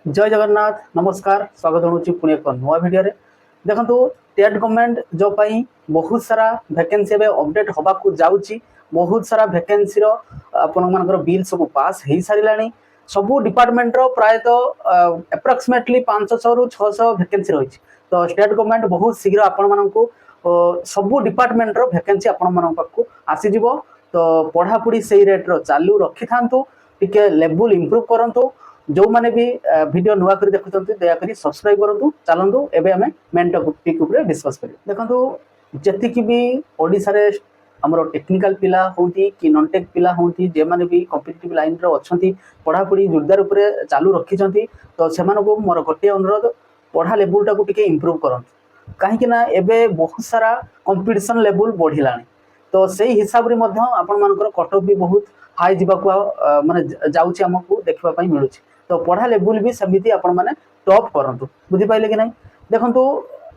जय जगन्नाथ नमस्कार स्वागत जनाऊँ पुणी एक नुआ भिडियो देखो स्टेट गवर्नमेंट जॉब बहुत सारा वैकेंसी अपडेट होगा जाऊँगी बहुत सारा वैकेंसी आपर बिल सब पास हो सारे सबू डिपार्टमेंट प्रायतः एप्रोक्सीमेटली 500 रू 600 वैकेंसी रही तो स्टेट गवर्नमेंट बहुत शीघ्र आपण को सबू डिपार्टमेंट वैकेंसी आपण पाखु आसीज तो पढ़ापढ़ी से रेट्र चालू रखी था टिके लेवल इम्प्रूव करूँ जो मैंने भी वीडियो नुआ कर देखुं दयाकोरी सब्सक्राइब करूँ चलतु एवं आम मेन टॉपिक उपर डिस्कस कर देखो जी भी ओडिशा रे आमर टेक्निकल पिला होती कि नॉन टेक पिला होती जे मैंने भी कॉम्पिटिटिव लाइन रे अच्छी पढ़ापढ़ी जोरदार उपर चालू रखी तो से मोर गोटे अनुरोध पढ़ा लेवल टाक टिके इम्प्रूव करूँ कहीं एबे बहुत सारा कंपटीशन लेवल बढ़िला तो से हिसाब रे आपण मानकर कट ऑफ भी बहुत हाई जावाक माने जाउची हमकु देखबा मिलूँ तो पढ़ा लेवल भी सेमती आपण माने टॉप करंतु बुझी पाइले कि नहीं देखंतु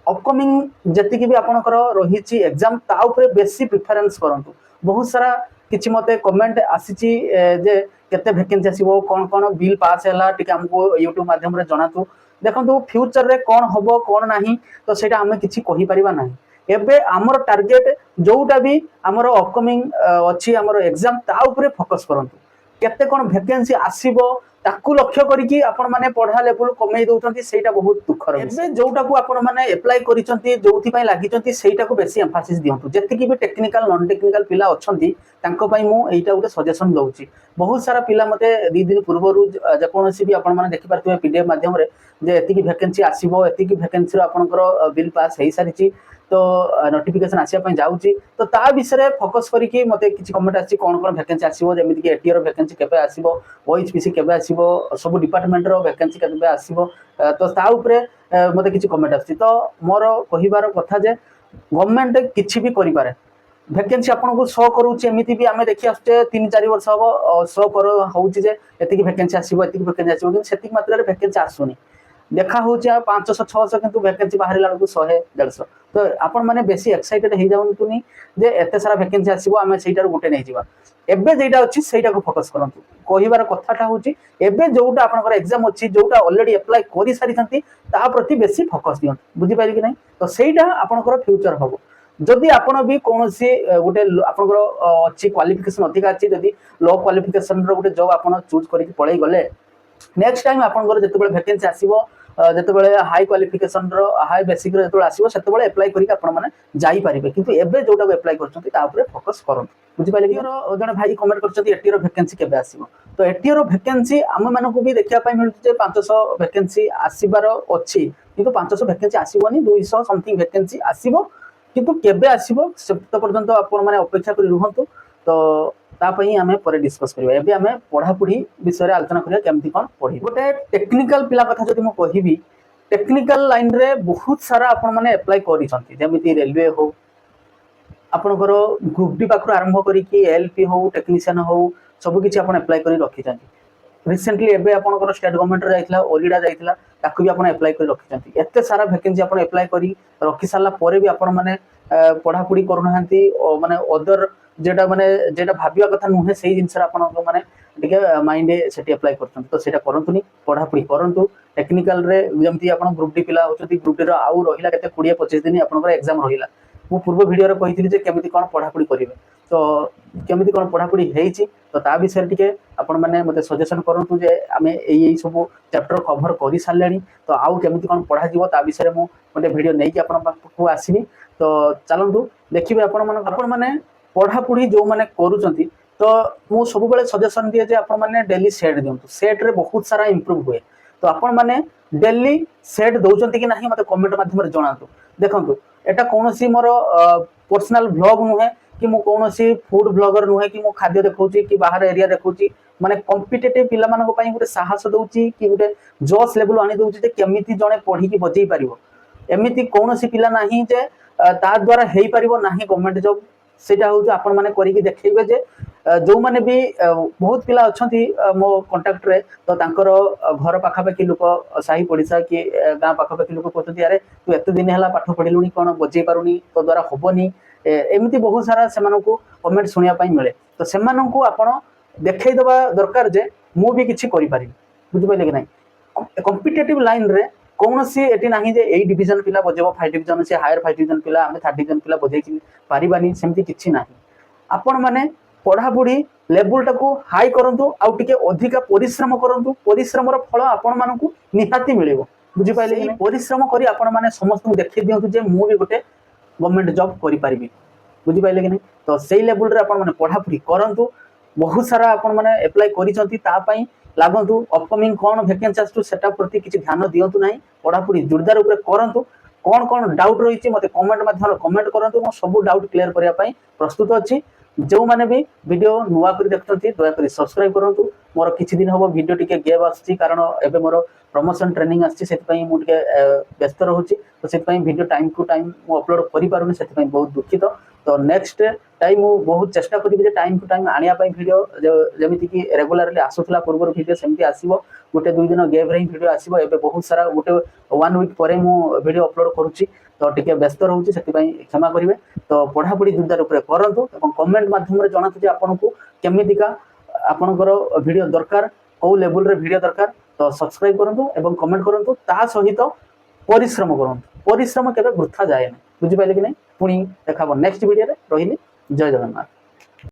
अपकमिंग जति भी आपणकर रही एग्जाम ता ऊपर बेसी प्रिफरेंस करंतु बहुत सारा किछि मते कमेंट आसीची जे केते वैकेंसी आसीबो कोन कोन बिल पास हैला टिके हमको YouTube माध्यम रे जणातु देखंतु फ्यूचर रे कोन हबो कोन नाही तो सेटा हमें किछि कहि परिबा नाही एबे हमर टार्गेट जोटा भी हमर अपकमिंग अछि हमर एग्जाम ता ऊपर फोकस करंतु केते कोन वैकेंसी आसीबो ताकू लक्ष्य करिकी आपण माने पढ़ा लेवल कमे दउचंती सेटा बहुत दुखर एबे जोटा को आपण माने अप्लाई करिसंती जोथि पय लागिसंती सेटा को बेसी एम्फासिस दियंतु जति की भी टेक्निकल नॉन टेक्निकल पिला अछंती तांको पय मु एटा उते सजेशन दउची बहुत सारा पिला मते 2 दिन पूर्वरु जे कोनोसी भी आपण माने देखि पारथुवे पीडीएफ माध्यम रे जे एति की वैकेंसी आसीबो एति की वैकेंसी रो आपनकर बिल पास हेई सारिची तो नोटिफिकेशन आसिया जाऊँगी तो ता विषय फोकस करके मते किछि कमेंट आछि कोन कोन वैकेंसी आसीबो जेमिति कि एटीआर वैकेंसी केबे आसीबो ओएचपीसी केबे आसीबो सब डिपार्टमेंट रो वैकेंसी केबे आसीबो तो ता ऊपरे मते किछि कमेंट आछि तो मोर कहिबार कथा जे गवर्नमेंट किछि भी करि पारे वैकेंसी आपन को शो करूछि एमिति भी आमे देखि आछे 3-4 वर्ष हबो शो कर होउछि जे एति की वैकेंसी आसीबो एति की वैकेंसी आसीबो कि सेति मात्रा रे वैकेंसी आसुनी देखा होची 500-600 किंतु वैकेंसी बाहर लाग 100-150 तो आपण माने बेसी एक्साइटेड हे जाउंतुनी जे एते सारा वैकेंसी आसीबो आमे सेटार गुटे नै जिबा एबे जेटा अछि सेटा को फोकस करंतु कहिबार कथाटा होची एबे जोटा आपनकर एग्जाम अछि जोटा ऑलरेडी अप्लाई करि सारि छंती ता प्रति बेसी फोकस दियंत बुझि पाइले कि नै तो सेटा आपनकर फ्यूचर हबो जदि आपण भी कोनोसी गुटे आपनकर अछि क्वालिफिकेशन अधिक अछि जदि लो क्वालिफिकेशन रो गुटे जॉब आपण चूज करि पळै गले नेक्स्ट टाइम आपनकर जतबेले वैकेंसी आसीबो जतबेले हाई क्वालिफिकेशन रो हाई बेसिक रो जतबेले आसीबो सेतबेले अप्लाई करिक आपण माने जाई परिबे किंतु एबे जोटा अप्लाई करछंती ता ऊपर फोकस करन बुझि पाइले कि जने भाई कमेंट करछंती एटी रो वैकेंसी केबे आसीबो तो एटी रो वैकेंसी हम मानको भी देखिया पय मिलुचे 500 वैकेंसी आसीबार अछि किंतु 500 वैकेंसी आसीबोनी 200 समथिंग वैकेंसी आसीबो किंतु केबे आसीबो सेत पर्यंत आपण माने अपेक्षा करि रहंतु तो तापई आमे परे डिस्कस करिबा एबे आमे पढ़ापढ़ी विषय रे आलोचना करिया केमति कोन पढ़ी गोटे टेक्निकल पिला कथा जदि म कहिबी टेक्निकल लाइन रे बहुत सारा आपण माने अप्लाई करि छथि जेमिति रेलवे हो आपनकर ग्रुप डी पाखर आरंभ करी कि एलपी हो टेक्नीशियन हो सब किछि आपण अप्लाई करि रखि छथि रिसेंटली एबे आपनकर स्टेट गवर्नमेंट रे जाइतला ओरिडा जाइतला ताकु भी आपण अप्लाई करि रखि छथि एते सारा वैकेंसी आपण अप्लाई करी रखि साला परे भी आपण माने पढ़ापढ़ी करूनाहांती माने अदर जेटा माने जेटा भाबिया कथा नुहे सेही जिंस आपण माने टिके माइंड सेटी अप्लाई करछन तो सेटा करंतुनी पढ़ापढ़ी करंतु टेक्निकल रे जेमती आपण ग्रुप डी पिला होचती ग्रुप डी रो आउ रहिला केते 20-25 दिन आपण एग्जाम रहिला मु पूर्व वीडियो रे कहिथिली जे केमिति कोन पढ़ापढ़ी करिवे तो केमिति कोन पढ़ापढ़ी हेइची तो ता विषय टिके आपण माने मते सजेशन करंतु जे आमे एई सब चैप्टर कवर करि सारलेनी तो आउ केमिति कोन पढ़ा जीवो ता विषय मु मते वीडियो नै कि आपण को आसीबी तो चलंतु देखिबे आपण माने पढ़ापढ़ी जो माने करूचंती तो मु सब बेले सजेशन दिए जे आपण माने डेली सेट दियंतु सेट रे बहुत सारा इंप्रूव हुए तो आपण माने डेली सेट दउचंती कि नाही मते कमेंट माध्यम रे जणातु देखंतु एटा कोनोसी मोर पर्सनल ब्लॉग नुहे कि मु कोनोसी फूड ब्लॉगर नुहे कि मु खाद्य देखौची कि बाहर एरिया देखौची माने कॉम्पिटिटिव पिला मानको पई गुटे साहस दउची कि गुटे जोश लेवल आनी दउची जे केमिति जणे पढी कि बजै परिवो एमिति कोनोसी पिला नाही जे ता द्वारा हेई परिवो नाही गवर्नमेंट जॉब सेटा होउछ आपण माने करिकि देखैबे जे जो माने भी बहुत पिला अछंती मो कांटेक्ट रे तो तांकर घर पाखापाखि लोक साही पड़िसा कि गाँ पाखापाखि लोक कहते अरे तू एत दिन है पाठ पढ़िलुनी कौन बजे पारुनी तो द्वारा हबनी एमती बहुत सारा से कमेंट शुणा मिले तो से आपण देखई दबा दरकार जे मु भी किछि करि पारि बुझि पाइले कि नहीं कॉम्पिटिटिव लाइन रे कौन सी एटी ना जे ए डिवीजन पिला बजेबो 5 डिवीजन से हायर 5 डिवीजन पिला आम 3rd डिवीजन पिला बजे पारिबानी सेमती किछि नाही आपण माने पढ़ा पढ़ी लेवल टाको हाई करंतु आउ टिके अधिका परिश्रम करंतु परिश्रमर फल आपण मानकु निहाती मिलिबो बुझि पाइले कि परिश्रम करी आपण माने समस्त देखि दियंतु जे मु भी गोटे गवर्नमेंट जॉब करि पारिबी बुझि पाइले कि नहीं तो सेही लेवल रे आपण माने पढ़ा पढ़ी करंतु बहुत सारा आपण माने अप्लाई करिसंती ता पई लागंतु अपकमिंग कौन वैकेंसी आसु सेटा प्रति किछि ध्यान दियंतु नाही पढ़ा पढ़ी जोरदार ऊपर करंतु कौन कौन डाउट रही मते कमेंट माध्यम कमेंट करंतु मो सब डाउट क्लियर करिया पई प्रस्तुत अछि जो माने भी वीडियो नुआ करी देखतंती दया करी सब्सक्राइब करंतु मोर किछि दिन हबो वीडियो टिके गैप आछि कारण एबे मोर प्रमोशन ट्रेनिंग आछि सेति पई मु टिके व्यस्त रहूची तो सेति पई वीडियो टाइम टू टाइम मु अपलोड करि पारुनी सेति पई बहुत दुखित तो नेक्स्ट टाइम मु बहुत चेष्टा करिबि जे टाइम टू टाइम आनिया पई वीडियो जेमिति कि रेगुलरली आसुथला पूर्व वीडियो सेमति आसीबो गोटे 2 दिन गैप रे वीडियो आसीबो एबे बहुत सारा गोटे 1 वीक परे मु वीडियो अपलोड करूची तो टिके व्यस्त रहूची सेति पई क्षमा करिवे तो पढ़ा पढ़ी जोरदार ऊपर करंतु एवं कमेंट माध्यम रे जणातु जे आपनकु केमितिका आपनकर वीडियो दरकार को लेवल रे वीडियो दरकार तो सब्सक्राइब करंतु एवं कमेंट करंतु ता सहित परिश्रम करंतु परिश्रम केबे वृथा जाय ना बुझि पाइले कि नहीं पुनी देखाबो नेक्स्ट वीडियो रे रहिली जय जगन्नाथ।